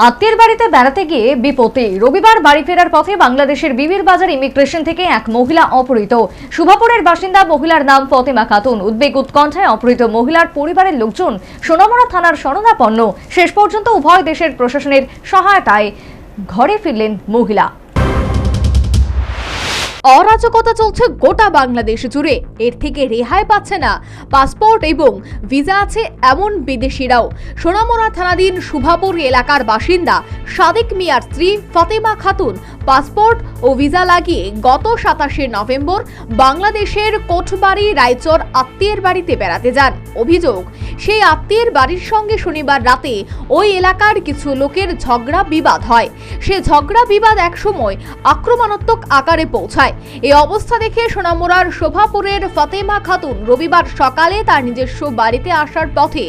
আত্মীয়ের বাড়িতে বেড়াতে গিয়ে বিপত্তি। রবিবার বাড়ি ফেরার পথে বাংলাদেশের বিবির বাজার ইমিগ্রেশন থেকে এক মহিলা অপহৃত। শুভাপুরের বাসিন্দা মহিলার নাম ফতেমা খাতুন। উদ্বেগ উৎকণ্ঠায় অপহৃত মহিলার পরিবারের লোকজন সোনামুড়া থানার শরণাপন্ন। শেষ পর্যন্ত উভয় দেশের প্রশাসনের সহায়তায় ঘরে ফিরলেন মহিলা। অরাজকতা চলছে গোটা বাংলাদেশ জুড়ে। এর থেকে রেহাই পাচ্ছে না পাসপোর্ট এবং ভিসা আছে এমন বিদেশিরাও। সোনামুড়া থানাধীন শুভাপুর এলাকার বাসিন্দা সাদিক মিয়ার স্ত্রী ফতেমা খাতুন পাসপোর্ট ও ভিসা লাগিয়ে গত 27 নভেম্বর বাংলাদেশের কোটবাড়ি রায়চর আত্মীয়ের বাড়িতে বেড়াতে যান। অভিযোগ, সেই আত্মীয়ের বাড়ির সঙ্গে শনিবার রাতে ওই এলাকার কিছু লোকের ঝগড়া বিবাদ হয়। সে ঝগড়া বিবাদ একসময় আক্রমণাত্মক আকারে পৌঁছায়। এই অবস্থা দেখে সোনামুড়ার শোভাপুরের ফতেমা খাতুন রবিবার সকালে তার নিজস্ব বাড়িতে আসার পথে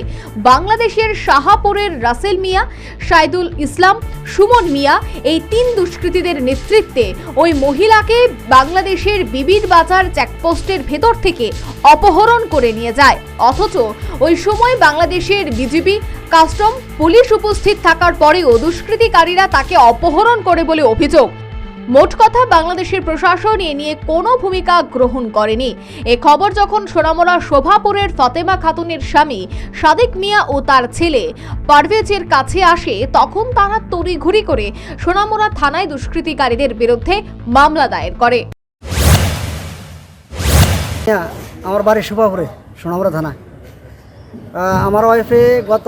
বাংলাদেশের শাহাপুরের রাসেল মিয়া, সাইদুল ইসলাম, সুমন মিয়া এই 3 দুষ্কৃতীদের নেতৃত্বে ওই মহিলাকে বাংলাদেশের বিবির বাজার চেকপোস্টের ভেতর থেকে অপহরণ করে নিয়ে যায়। অথচ ওই সময় বাংলাদেশের বিজিবি, কাস্টম, পুলিশ উপস্থিত থাকার পরেও দুষ্কৃতিকারীরা তাকে অপহরণ করে বলে অভিযোগ। মোট কথা, বাংলাদেশের প্রশাসন এ নিয়ে কোনো ভূমিকা গ্রহণ করেনি। এ খবর যখন সোনামুড়া শোভাপুরের ফতেমা খাতুনের স্বামী সাদিক মিয়া ও তার ছেলে পারভেজের কাছে আসে, তখন তারা তড়িঘড়ি করে সোনামুড়া থানায় দুষ্কৃতিকারীদের বিরুদ্ধে মামলা দায়ের করে। আমার বাড়ি শোভাপুরে, সোনামুড়া থানা। আমার ওয়াইফে গত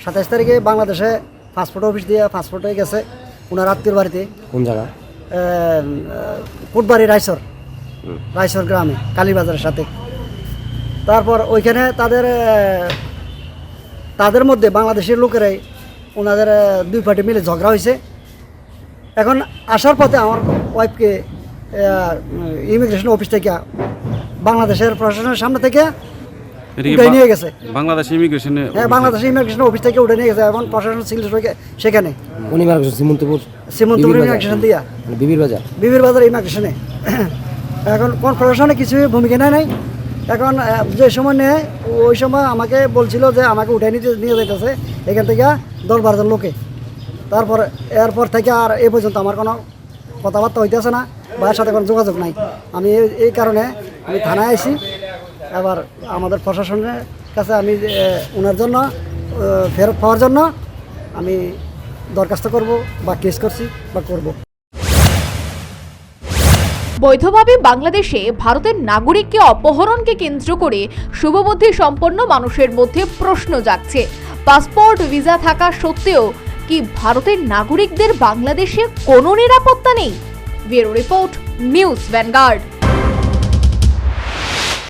27 তারিখে বাংলাদেশে পাসপোর্ট অফিস দিয়ে পাসপোর্ট হয়ে গেছে ওনার আত্মীয়র বাড়িতে। কোন জায়গা? কোটবাড়ি রায়চর গ্রামে, কালীবাজারের সাথে। তারপর ওইখানে তাদের মধ্যে বাংলাদেশের লোকেরাই ওনাদের 2 পার্টি মিলে ঝগড়া হয়েছে। এখন আসার পথে আমার ওয়াইফকে ইমিগ্রেশন অফিস থেকে বাংলাদেশের প্রশাসনের সামনে থেকে উঠে নিয়ে গেছে। বাংলাদেশ ইমিগ্রেশন অফিস থেকে উঠে নিয়ে গেছে। এখন প্রশাসন ছিল সেখানে সিমন্তপুর ইমিগ্রেশন দিয়া বিবির বাজার ইমিগ্রেশনে। এখন কোন প্রশাসনে কিছু ভূমিকা নেয় নাই। এখন যে সময় নেয় ওই সময় আমাকে বলছিল যে আমাকে উঠে নিয়ে যেতেছে এখান থেকে 10-12 জন লোকে। তারপর এরপর থেকে আর এ পর্যন্ত আমার কোনো কথাবার্তা হইতেছে না, ভাইয়ের সাথে কোনো যোগাযোগ নাই। আমি এই কারণে আমি থানায় আইছি। আবার আমাদের প্রশাসনের কাছে আমি ওনার জন্য ফেরত পাওয়ার জন্য আমি দরখাস্ত করব বা কেস করছি বা করব। বৈধভাবে বাংলাদেশে ভারতের নাগরিককে অপহরণকে কেন্দ্র করে শুভবুদ্ধি সম্পন্ন মানুষের মধ্যে প্রশ্ন জাগছে। পাসপোর্ট ভিসা থাকা সত্ত্বেও কি ভারতের নাগরিকদের বাংলাদেশে কোনো নিরাপত্তা নেই? Bureau report, news vanguard.